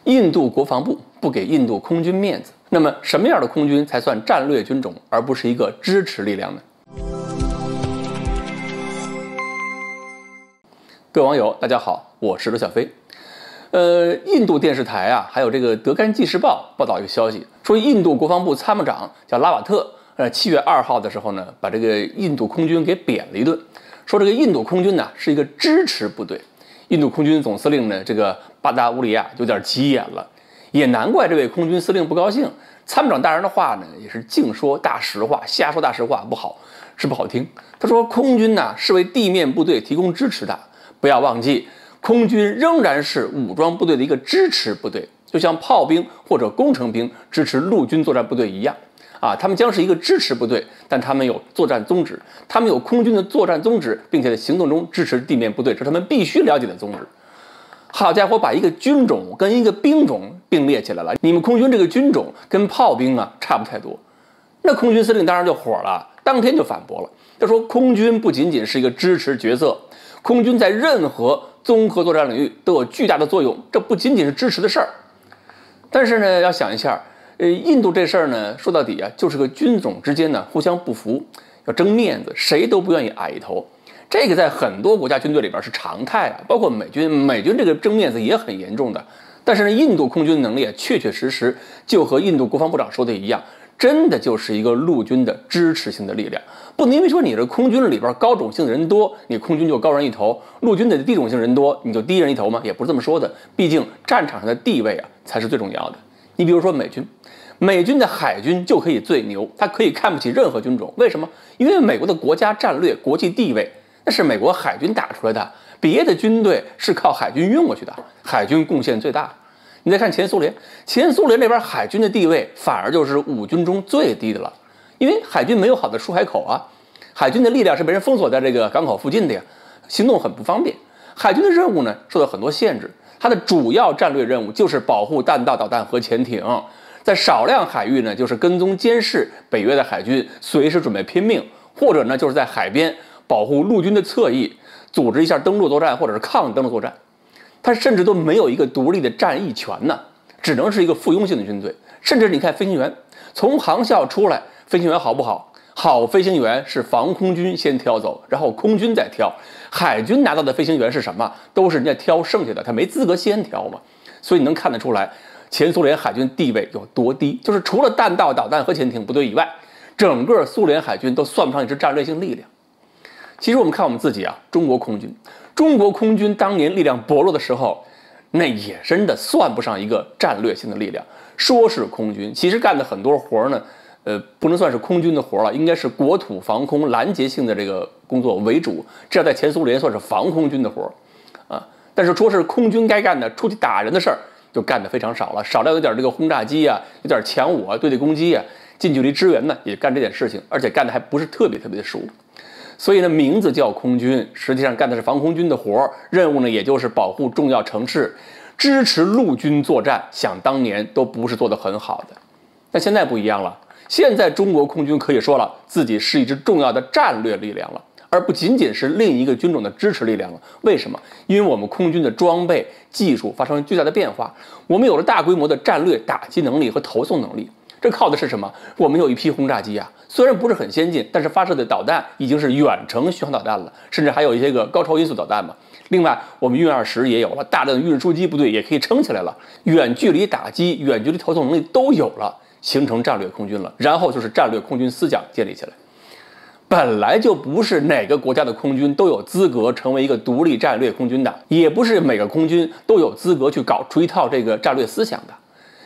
印度国防部不给印度空军面子，那么什么样的空军才算战略军种，而不是一个支持力量呢？各位网友，大家好，我是罗小飞。印度电视台啊，还有这个德干纪事报报道一个消息，说印度国防部参谋长叫拉瓦特，7月2号的时候呢，把这个印度空军给贬了一顿，说这个印度空军呢是一个支持部队。印度空军总司令呢，这个巴达乌里亚有点急眼了，也难怪这位空军司令不高兴。参谋长大人的话呢，也是净说大实话，瞎说大实话不好，是不好听。他说，空军呢是为地面部队提供支持的，不要忘记，空军仍然是武装部队的一个支持部队，就像炮兵或者工程兵支持陆军作战部队一样。他们将是一个支持部队，但他们有作战宗旨，他们有空军的作战宗旨，并且在行动中支持地面部队，这是他们必须了解的宗旨。好家伙，把一个军种跟一个兵种并列起来了，你们空军这个军种跟炮兵差不太多。那空军司令当然就火了，当天就反驳了，他说空军不仅仅是一个支持角色，空军在任何综合作战领域都有巨大的作用，这不仅仅是支持的事儿。但是呢，要想一下，印度这事儿呢，说到底就是个军种之间呢互相不服，要争面子，谁都不愿意矮一头。这个在很多国家军队里边是常态包括美军这个争面子也很严重的。但是呢，印度空军能力确确实实就和印度国防部长说的一样，真的就是一个陆军的支持性的力量。不能因为说你这空军里边高种姓的人多，你空军就高人一头；陆军的低种姓人多，你就低人一头吗？也不是这么说的。毕竟战场上的地位才是最重要的。你比如说美军的海军就可以最牛，他可以看不起任何军种。为什么？因为美国的国家战略、国际地位，那是美国海军打出来的，别的军队是靠海军运过去的，海军贡献最大。你再看前苏联那边海军的地位反而就是5军中最低的了，因为海军没有好的出海口海军的力量是被人封锁在这个港口附近的行动很不方便。海军的任务呢受到很多限制，它的主要战略任务就是保护弹道导弹和潜艇，在少量海域呢就是跟踪监视北约的海军，随时准备拼命，或者呢就是在海边保护陆军的侧翼，组织一下登陆作战或者是抗登陆作战。它甚至都没有一个独立的战役权只能是一个附庸性的军队。甚至你看飞行员，从航校出来，飞行员好不好？好飞行员是防空军先挑走，然后空军再挑。海军拿到的飞行员是什么？都是人家挑剩下的，他没资格先挑嘛。所以你能看得出来，前苏联海军地位有多低，就是除了弹道导弹和潜艇部队以外，整个苏联海军都算不上一支战略性力量。其实我们看我们自己中国空军当年力量薄弱的时候，那也真的算不上一个战略性的力量。说是空军，其实干的很多活呢，不能算是空军的活了，应该是国土防空拦截性的这个工作为主，这在前苏联算是防空军的活但是说是空军该干的出去打人的事儿，就干得非常少了，少量有点这个轰炸机有点强武对攻击近距离支援呢也干这点事情，而且干的还不是特别的熟。所以呢，名字叫空军，实际上干的是防空军的活，任务呢也就是保护重要城市，支持陆军作战，想当年都不是做得很好的。但现在不一样了，现在中国空军可以说了，自己是一支重要的战略力量了，而不仅仅是另一个军种的支持力量了。为什么？因为我们空军的装备技术发生了巨大的变化，我们有了大规模的战略打击能力和投送能力。这靠的是什么？我们有一批轰炸机虽然不是很先进，但是发射的导弹已经是远程巡航导弹了，甚至还有一些个高超音速导弹嘛。另外，我们运20也有了，大量的运输机部队也可以撑起来了，远距离打击、远距离投送能力都有了，形成战略空军了。然后就是战略空军思想建立起来。本来就不是哪个国家的空军都有资格成为一个独立战略空军的，也不是每个空军都有资格去搞出一套这个战略思想的。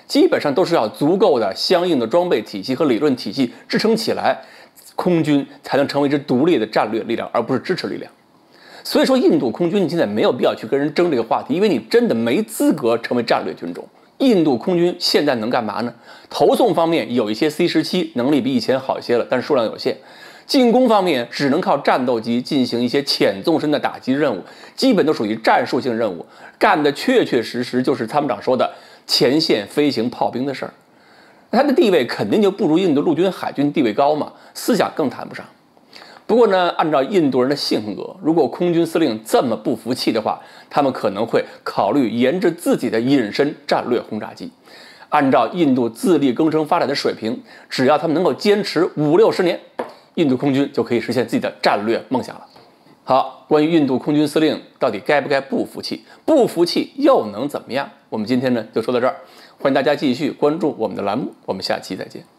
基本上都是要足够的相应的装备体系和理论体系支撑起来，空军才能成为一支独立的战略力量，而不是支持力量。所以说，印度空军你现在没有必要去跟人争这个话题，因为你真的没资格成为战略军种。印度空军现在能干嘛呢？投送方面有一些 C-17能力比以前好一些了，但是数量有限。进攻方面只能靠战斗机进行一些浅纵深的打击任务，基本都属于战术性任务，干的确确实实就是参谋长说的前线飞行炮兵的事儿。他的地位肯定就不如印度陆军海军地位高嘛，思想更谈不上。不过呢，按照印度人的性格，如果空军司令这么不服气的话，他们可能会考虑研制自己的隐身战略轰炸机。按照印度自力更生发展的水平，只要他们能够坚持50-60年，印度空军就可以实现自己的战略梦想了。好，关于印度空军司令到底该不该不服气，不服气又能怎么样？我们今天呢就说到这儿，欢迎大家继续关注我们的栏目，我们下期再见。